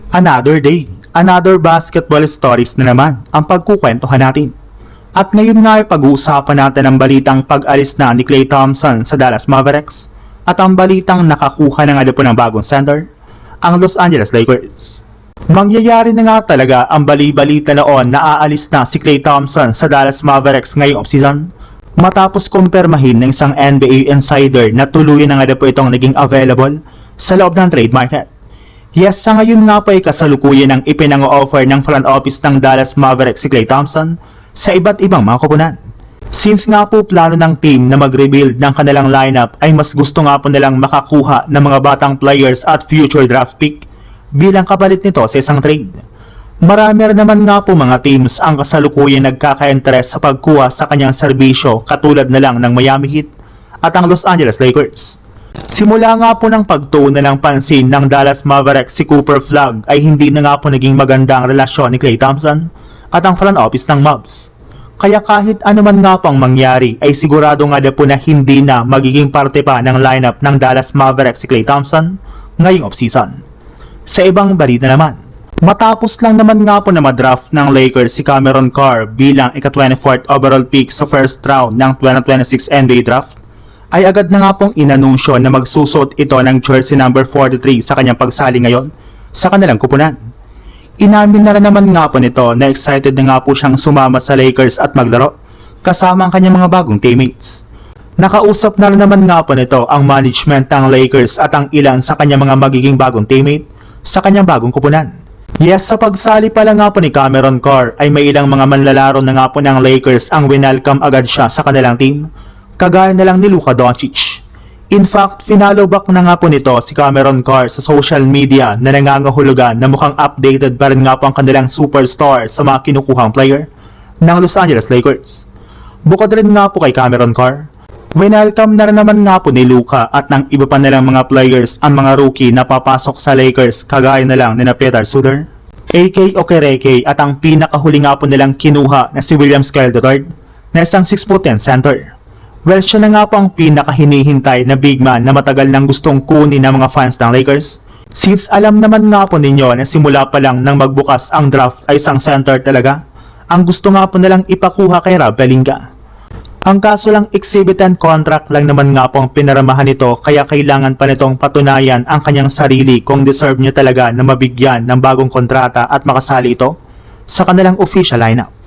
Another day, another basketball stories na naman ang pagkukwentuhan natin. At ngayon nga ay pag-uusapan natin ang balitang pag-alis na ni Klay Thompson sa Dallas Mavericks at ang balitang nakakuha na nga po ng bagong center, ang Los Angeles Lakers. Mangyayari na nga talaga ang bali-balita noon na aalis na si Klay Thompson sa Dallas Mavericks ngayong offseason matapos kumpirmahin ng isang NBA insider na tuluyan na nga po itong naging available sa loob ng trade market. Yes, sa ngayon nga po ay kasalukuyan ang ipinang-offer ng front office ng Dallas Mavericks si Klay Thompson sa iba't ibang mga koponan. Since nga po plano ng team na mag-rebuild ng kanilang lineup ay mas gusto nga po nilang makakuha ng mga batang players at future draft pick bilang kapalit nito sa isang trade. Marami rin naman nga po mga teams ang kasalukuyan nagkaka-interest sa pagkuha sa kanyang serbisyo katulad na lang ng Miami Heat at ang Los Angeles Lakers. Simula nga po ng pagtuon ng pansin ng Dallas Mavericks si Cooper Flagg ay hindi na nga po naging maganda ang relasyon ni Klay Thompson at ang front office ng Mavs. Kaya kahit anuman nga pang mangyari ay sigurado nga po na hindi na magiging parte pa ng lineup ng Dallas Mavericks si Klay Thompson ngayong offseason. Sa ibang balita naman, matapos lang naman nga po na madraft ng Lakers si Cameron Carr bilang ika-24th overall pick sa first round ng 2026 NBA Draft, ay agad na nga pong inanunsyo na magsusot ito ng jersey number 43 sa kanyang pagsali ngayon sa kanilang kupunan. Inamin na rin naman nga po nito na excited na nga po siyang sumama sa Lakers at maglaro kasama ang kanyang mga bagong teammates. Nakausap na rin naman nga po nito ang management ng Lakers at ang ilan sa kanyang mga magiging bagong teammate sa kanyang bagong kupunan. Yes, sa pagsali pala nga po ni Cameron Carr ay may ilang mga manlalaro na nga po ng Lakers ang winelcome agad siya sa kanilang team, kagaya na lang ni Luka Doncic. In fact, finalo back na nga po nito si Cameron Carr sa social media na nangangahulugan na mukhang updated pa rin nga po ang kanilang superstar sa mga kinukuhang player ng Los Angeles Lakers. Bukod rin nga po kay Cameron Carr, winelcome na rin naman nga po ni Luka at ng iba pa nilang mga players ang mga rookie na papasok sa Lakers kagaya na lang ni Peter Suter, AK Okereke at ang pinakahuli nga po nilang kinuha na si William Scarlett III na isang 6'10" center. Well, siya na nga po ang pinakahinihintay na big man na matagal nang gustong kunin ng mga fans ng Lakers. Since alam naman nga po ninyo na simula pa lang nang magbukas ang draft ay isang center talaga, ang gusto nga po nilang ipakuha kay Rob Pelinka. Ang kaso lang exhibit and contract lang naman nga po ang pinaramahan nito kaya kailangan pa nitong patunayan ang kanyang sarili kung deserve niya talaga na mabigyan ng bagong kontrata at makasali ito sa kanilang official lineup.